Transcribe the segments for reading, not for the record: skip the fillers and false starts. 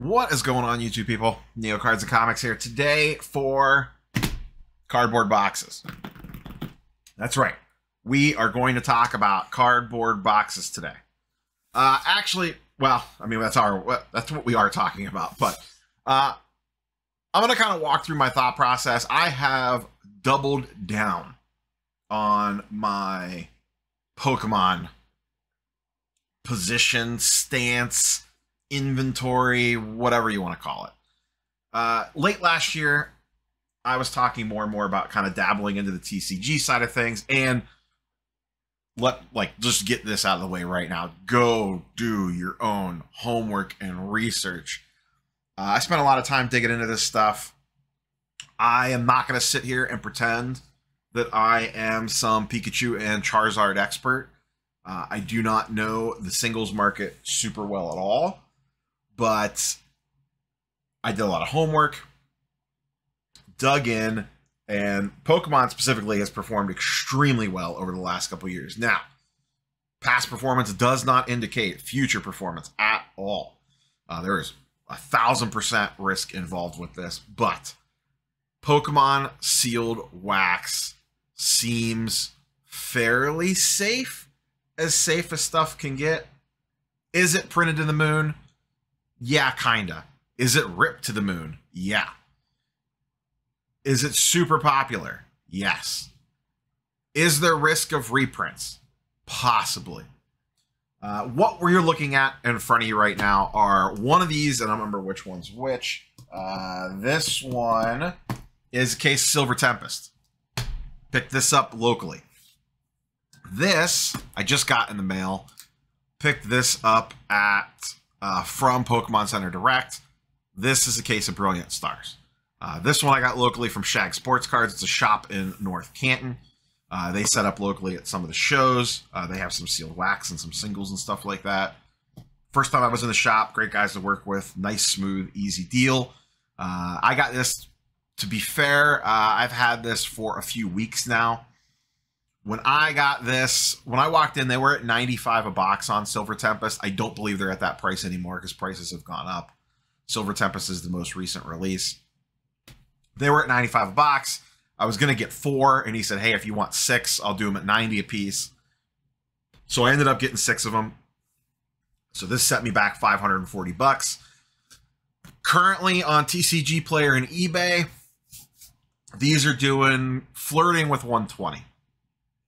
What is going on, YouTube people? Neo Cards and Comics here today for cardboard boxes. That's right. We are going to talk about cardboard boxes today. Actually, well, I mean, that's what we are talking about. But I'm going to kind of walk through my thought process. I have doubled down on my Pokemon position, stance, inventory, whatever you want to call it. Late last year, I was talking more and more about kind of dabbling into the TCG side of things, and just get this out of the way right now. Go do your own homework and research. I spent a lot of time digging into this stuff. I am not going to sit here and pretend that I am some Pikachu and Charizard expert. I do not know the singles market super well at all, but I did a lot of homework, dug in, and Pokemon specifically has performed extremely well over the last couple of years. Now, past performance does not indicate future performance at all. There is 1,000% risk involved with this, but Pokemon sealed wax seems fairly safe as stuff can get. Is it printed to the moon? Yeah, kinda. Is it ripped to the moon? Yeah. Is it super popular? Yes. Is there risk of reprints? Possibly. What we're looking at in front of you right now are one of these, and I don't remember which one's which. This one is a case of Silver Tempest. Picked this up locally. This, I just got in the mail. Picked this up from Pokemon Center Direct. This is a case of Brilliant Stars. This one I got locally from Shag Sports Cards. It's a shop in North Canton. They set up locally at some of the shows. They have some sealed wax and some singles and stuff like that. First time I was in the shop, great guys to work with. Nice, smooth, easy deal. I got this, to be fair, I've had this for a few weeks now. When I got this, when I walked in, they were at $95 a box on Silver Tempest. I don't believe they're at that price anymore because prices have gone up. Silver Tempest is the most recent release. They were at $95 a box. I was going to get 4, and he said, hey, if you want 6, I'll do them at $90 a piece. So I ended up getting 6 of them. So this set me back $540. Currently on TCG Player and eBay, these are flirting with 120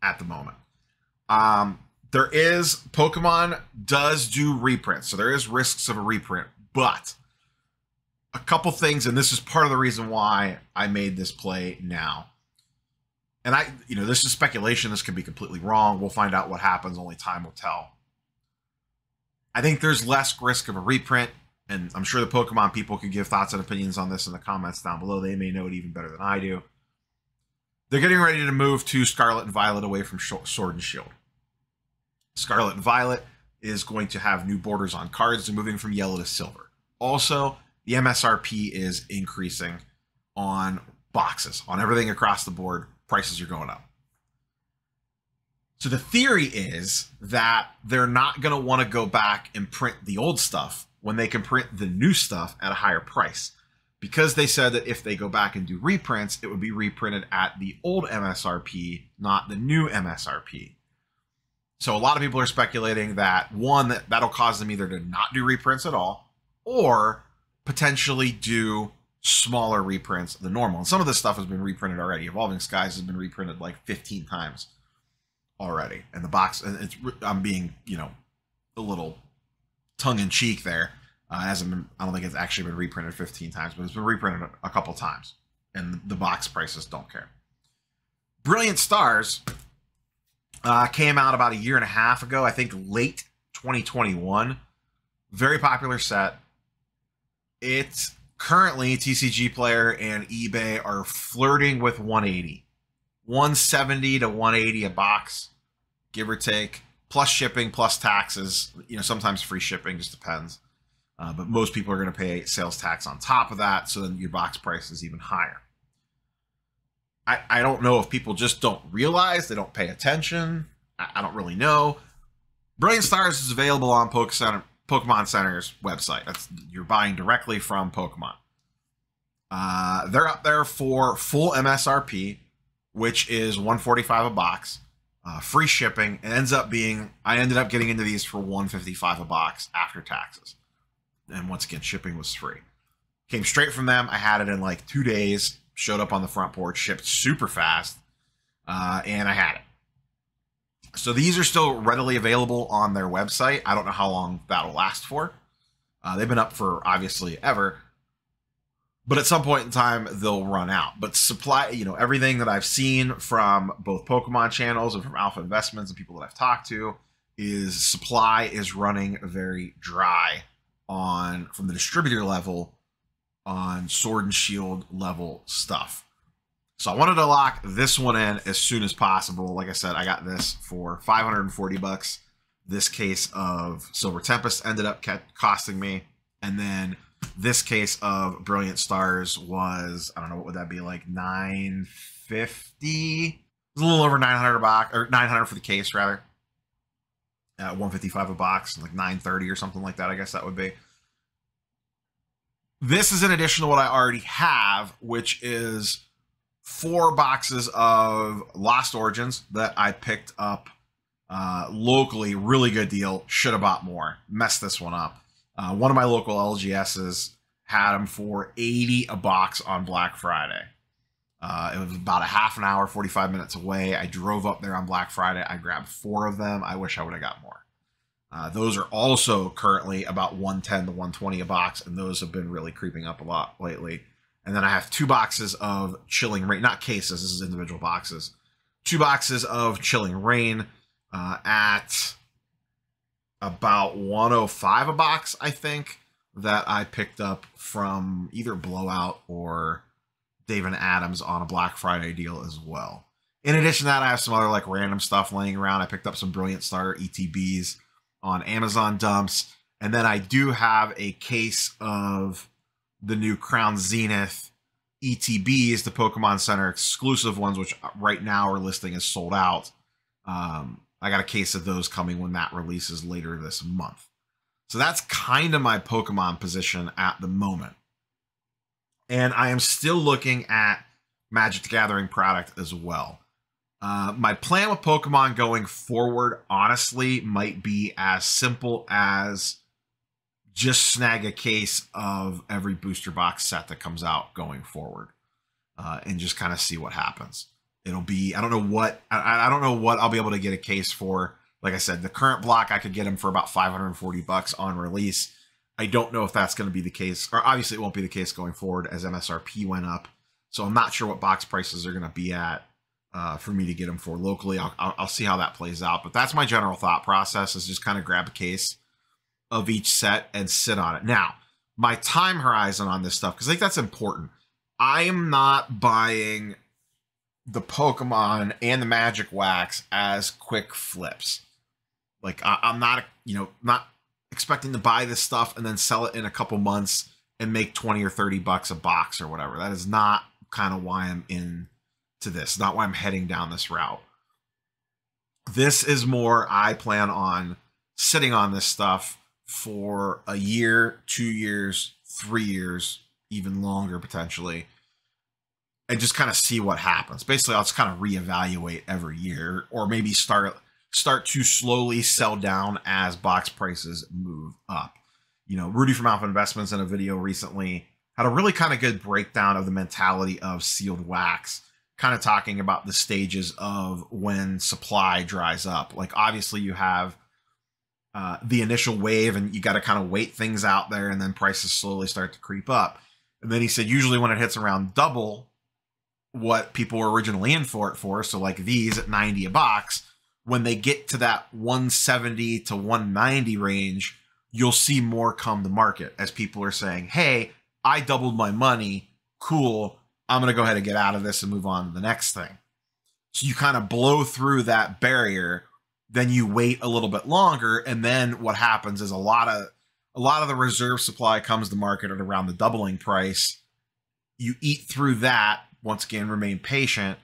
at the moment. Pokemon does do reprints, so there is risks of a reprint, but a couple things, and this is part of the reason why I made this play now. And this is speculation. This could be completely wrong. We'll find out what happens. Only time will tell. I think there's less risk of a reprint, and I'm sure the Pokemon people could give thoughts and opinions on this in the comments down below. They may know it even better than I do. They're getting ready to move to Scarlet and Violet away from Sword and Shield. Scarlet and Violet is going to have new borders on cards. They're moving from yellow to silver. Also, the MSRP is increasing on boxes, on everything across the board. Prices are going up. So the theory is that they're not going to want to go back and print the old stuff when they can print the new stuff at a higher price. Because they said that if they go back and do reprints, it would be reprinted at the old MSRP, not the new MSRP. So a lot of people are speculating that, one, that'll cause them either to not do reprints at all, or potentially do smaller reprints than normal. And some of this stuff has been reprinted already. Evolving Skies has been reprinted like 15 times already. And the box, and I'm being, a little tongue-in-cheek there. I don't think it's actually been reprinted 15 times, but it's been reprinted a couple times. And the box prices don't care. Brilliant Stars came out about 1.5 years ago, I think late 2021. Very popular set. It's currently TCG Player and eBay are flirting with 180. 170 to 180 a box, give or take, plus shipping, plus taxes. Sometimes free shipping, just depends. But most people are going to pay sales tax on top of that, so then your box price is even higher. I don't know if people just don't realize, they don't pay attention. I don't really know. Brilliant Stars is available on Pokemon Center's website. You're buying directly from Pokemon. They're up there for full MSRP, which is $145 a box, free shipping. It ends up being, I ended up getting into these for $155 a box after taxes. And once again, shipping was free. Came straight from them. I had it in like 2 days, showed up on the front porch, shipped super fast, and I had it. So these are still readily available on their website. I don't know how long that'll last for. They've been up for obviously ever, but at some point in time they'll run out. But supply, you know, everything that I've seen from both Pokemon channels and from Alpha Investments and people that I've talked to is supply is running very dry from the distributor level on Sword and Shield level stuff. So I wanted to lock this one in as soon as possible. Like I said, I got this for 540 bucks. This case of Silver Tempest ended up costing me. And then this case of Brilliant Stars was, I don't know, what would that be, like $950? It was a little over 900 a box, or 900 for the case rather. At $155 a box, like $930 or something like that, I guess that would be. This is in addition to what I already have, which is 4 boxes of Lost Origins that I picked up locally. Really good deal. Should have bought more. Messed this one up. One of my local LGSs had them for $80 a box on Black Friday. It was about a half an hour, 45 minutes away. I drove up there on Black Friday. I grabbed 4 of them. I wish I would have got more. Those are also currently about $110 to $120 a box, and those have been really creeping up a lot lately. And then I have 2 boxes of Chilling Rain, not cases, this is individual boxes. 2 boxes of Chilling Rain at about $105 a box, I think, that I picked up from either Blowout or Dave and Adams on a Black Friday deal as well. In addition to that, I have some other like random stuff laying around. I picked up some Brilliant Star ETBs on Amazon dumps. And then I do have a case of the new Crown Zenith ETBs, the Pokemon Center exclusive ones, which right now are listing as sold out. I got a case of those coming when that releases later this month. So that's kind of my Pokemon position at the moment. And I am still looking at Magic the Gathering product as well. My plan with Pokemon going forward, honestly, might be as simple as just snag a case of every booster box set that comes out going forward, and just kind of see what happens. It'll be, I don't know what I'll be able to get a case for. Like I said, the current block, I could get them for about 540 bucks on release. I don't know if that's going to be the case, or obviously it won't be the case going forward as MSRP went up. So I'm not sure what box prices are going to be at for me to get them for locally. I'll see how that plays out. But that's my general thought process, is just kind of grab a case of each set and sit on it. Now, my time horizon on this stuff, because I think that's important. I am not buying the Pokemon and the Magic Wax as quick flips. Like, I'm not, not expecting to buy this stuff and then sell it in a couple months and make 20 or 30 bucks a box or whatever. That is not kind of why I'm into this. Not why I'm heading down this route. This is more, I plan on sitting on this stuff for a year, 2 years, 3 years, even longer potentially, and just kind of see what happens. Basically, I'll just kind of reevaluate every year, or maybe start to slowly sell down as box prices move up. Rudy from Alpha Investments in a video recently had a really kind of good breakdown of the mentality of sealed wax, kind of talking about the stages of when supply dries up. Like, obviously you have the initial wave, and you got to kind of wait things out there, and then prices slowly start to creep up. And then he said usually when it hits around double what people were originally in for it for, so like these at 90 a box, when they get to that 170 to 190 range, you'll see more come to market as people are saying, hey, I doubled my money, cool, I'm going to go ahead and get out of this and move on to the next thing. So you kind of blow through that barrier, then you wait a little bit longer, and then what happens is a lot of the reserve supply comes to market at around the doubling price. You eat through that, once again, remain patient,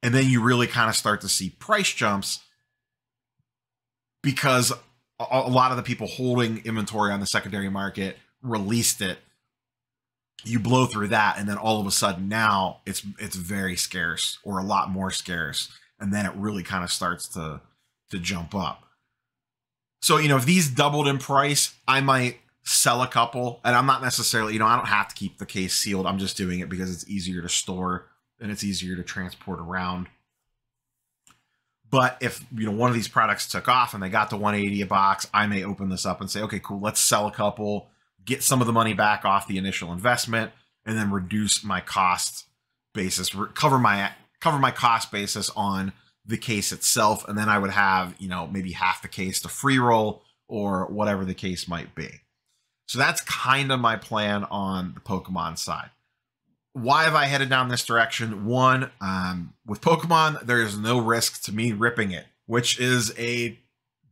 and then you really kind of start to see price jumps, because a lot of the people holding inventory on the secondary market released it. You blow through that, and then all of a sudden now it's very scarce, or a lot more scarce, and then it really kind of starts to jump up. So, you know, if these doubled in price, I might sell a couple, and I'm not necessarily, you know, I don't have to keep the case sealed. I'm just doing it because it's easier to store and it's easier to transport around. But if, you know, one of these products took off and they got to 180 a box, I may open this up and say, okay, cool, let's sell a couple, get some of the money back off the initial investment, and then reduce my cost basis, cover my cost basis on the case itself. And then I would have, you know, maybe half the case to free roll or whatever the case might be. So that's kind of my plan on the Pokemon side. Why have I headed down this direction? One, with Pokemon, there is no risk to me ripping it, which is a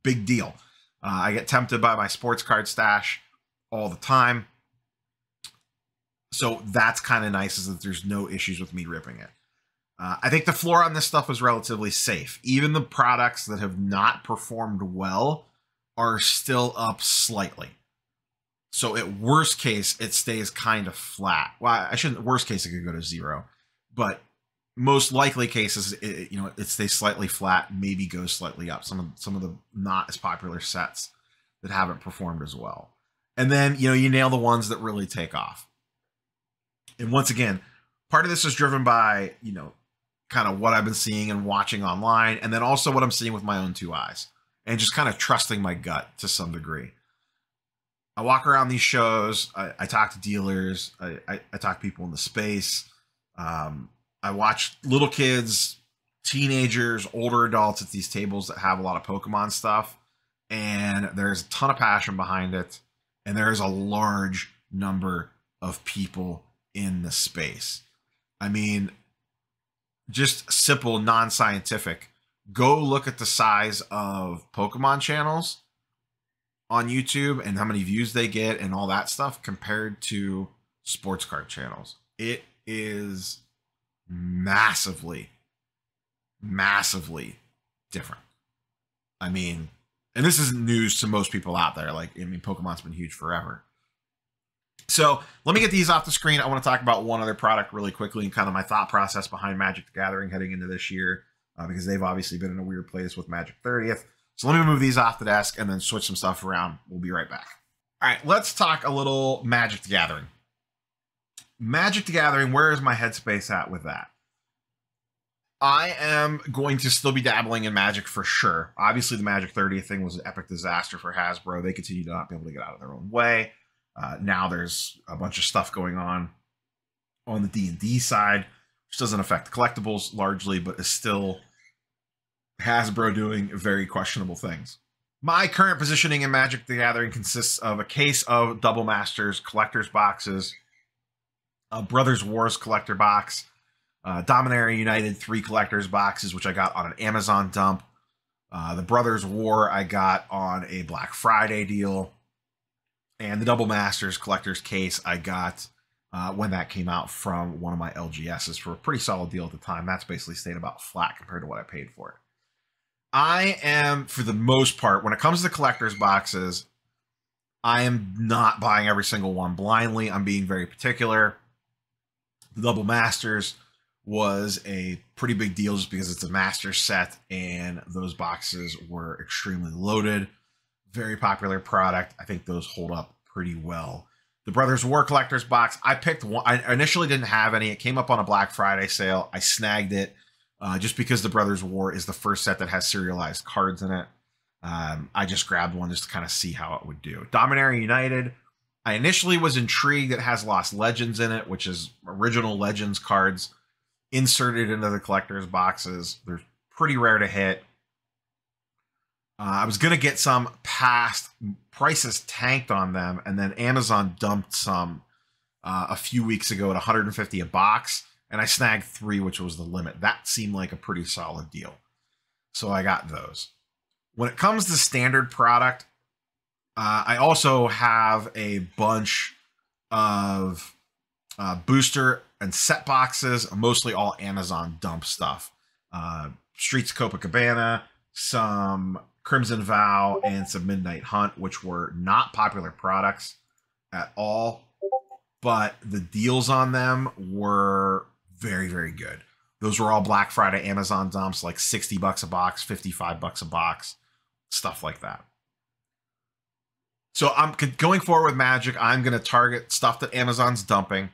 big deal. I get tempted by my sports card stash all the time. So that's kind of nice, is that there's no issues with me ripping it. I think the floor on this stuff is relatively safe. Even the products that have not performed well are still up slightly. So at worst case, it stays kind of flat. Well, I shouldn't, worst case, it could go to 0. But most likely cases, you know, it stays slightly flat, maybe goes slightly up. Some of the not as popular sets that haven't performed as well. And then, you know, you nail the ones that really take off. And once again, part of this is driven by, you know, kind of what I've been seeing and watching online, and then also what I'm seeing with my own 2 eyes, and just kind of trusting my gut to some degree. I walk around these shows. I talk to dealers. I talk to people in the space. I watch little kids, teenagers, older adults at these tables that have a lot of Pokemon stuff. And there's a ton of passion behind it. And there's a large number of people in the space. I mean, just simple, non-scientific. Go look at the size of Pokemon channels on YouTube and how many views they get and all that stuff compared to sports card channels. It is massively different. I mean, and this isn't news to most people out there. Like, I mean, Pokemon's been huge forever. So let me get these off the screen. I want to talk about one other product really quickly and kind of my thought process behind Magic the Gathering heading into this year, because they've obviously been in a weird place with Magic 30th. So let me move these off the desk and then switch some stuff around. We'll be right back. All right, let's talk a little Magic the Gathering. Magic the Gathering, where is my headspace at with that? I am going to still be dabbling in Magic for sure. Obviously, the Magic 30th thing was an epic disaster for Hasbro. They continue to not be able to get out of their own way. Now there's a bunch of stuff going on the D&D side, which doesn't affect the collectibles largely, but is still Hasbro doing very questionable things. My current positioning in Magic the Gathering consists of a case of Double Masters collector's boxes, a Brothers Wars collector box, Dominaria United 3 collector's boxes, which I got on an Amazon dump. The Brothers War I got on a Black Friday deal. And the Double Masters collector's case I got when that came out from one of my LGSs for a pretty solid deal at the time. That's basically stayed about flat compared to what I paid for it. I am, for the most part, when it comes to collector's boxes, I am not buying every single one blindly. I'm being very particular. The Double Masters was a pretty big deal just because it's a master set and those boxes were extremely loaded. Very popular product. I think those hold up pretty well. The Brothers War collector's box, I picked one. I initially didn't have any. It came up on a Black Friday sale. I snagged it just because the Brothers War is the first set that has serialized cards in it. I just grabbed one just to kind of see how it would do. Dominaria United, I initially was intrigued. It has Lost Legends in it, which is original Legends cards inserted into the collector's boxes. They're pretty rare to hit. I was going to get some past, prices tanked on them, and then Amazon dumped some a few weeks ago at $150 a box, and I snagged 3, which was the limit. That seemed like a pretty solid deal. So I got those. When it comes to standard product, I also have a bunch of booster and set boxes, mostly all Amazon dump stuff. Streets of Copacabana, some Crimson Vow and some Midnight Hunt, which were not popular products at all, but the deals on them were very, very good. Those were all Black Friday Amazon dumps, like 60 bucks a box, 55 bucks a box, stuff like that. So I'm going forward with Magic. I'm going to target stuff that Amazon's dumping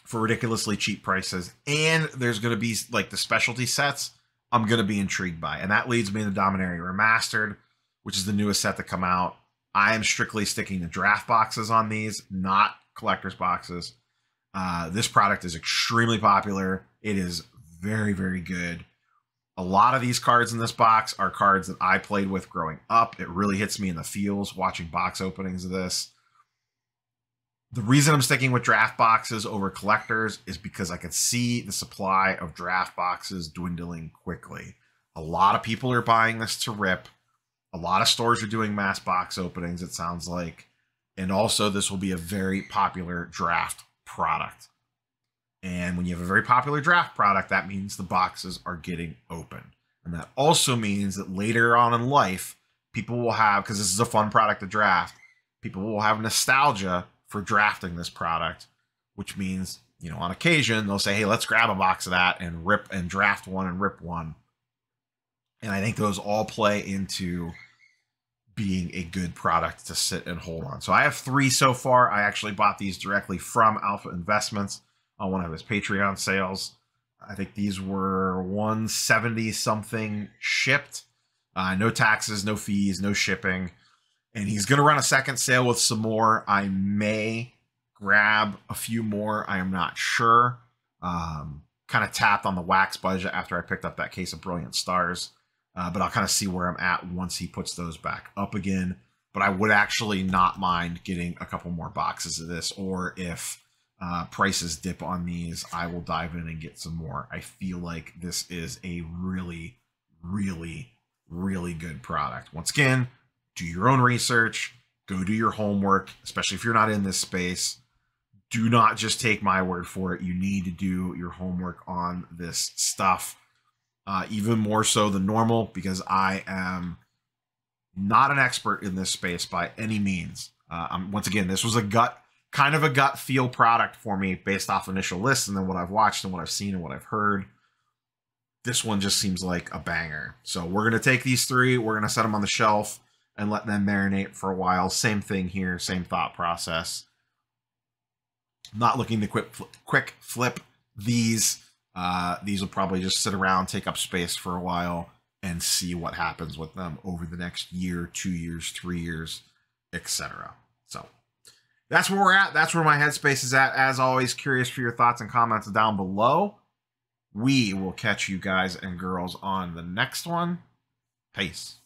for ridiculously cheap prices. And there's going to be like the specialty sets I'm going to be intrigued by. And that leads me to Dominaria Remastered, which is the newest set to come out. I am strictly sticking to draft boxes on these, not collector's boxes. This product is extremely popular. It is very, very good. A lot of these cards in this box are cards that I played with growing up. It really hits me in the feels watching box openings of this. The reason I'm sticking with draft boxes over collectors is because I could see the supply of draft boxes dwindling quickly. A lot of people are buying this to rip. A lot of stores are doing mass box openings, it sounds like. And also, this will be a very popular draft product. And when you have a very popular draft product, that means the boxes are getting open. And that also means that later on in life, people will have, because this is a fun product to draft, people will have nostalgia for drafting this product, which means, you know, on occasion, they'll say, hey, let's grab a box of that and rip and draft one and rip one. And I think those all play into being a good product to sit and hold on. So I have 3 so far. I actually bought these directly from Alpha Investments on one of his Patreon sales. I think these were 170 something shipped. No taxes, no fees, no shipping. And he's going to run a second sale with some more. I may grab a few more. I am not sure. Kind of tapped on the wax budget after I picked up that case of Brilliant Stars. But I'll kind of see where I'm at once he puts those back up again. But I would actually not mind getting a couple more boxes of this. Or if prices dip on these, I will dive in and get some more. I feel like this is a really, really, really good product. Once again, do your own research, go do your homework, especially if you're not in this space. Do not just take my word for it. You need to do your homework on this stuff, even more so than normal, because I am not an expert in this space by any means. Once again, this was kind of a gut feel product for me based off initial lists and then what I've watched and what I've seen and what I've heard. This one just seems like a banger. So we're going to take these 3, we're going to set them on the shelf and let them marinate for a while. Same thing here, same thought process. Not looking to quick flip these. These will probably just sit around, take up space for a while, and see what happens with them over the next year, 2 years, 3 years, etc. So that's where we're at. That's where my headspace is at. As always, curious for your thoughts and comments down below. We will catch you guys and girls on the next one. Peace.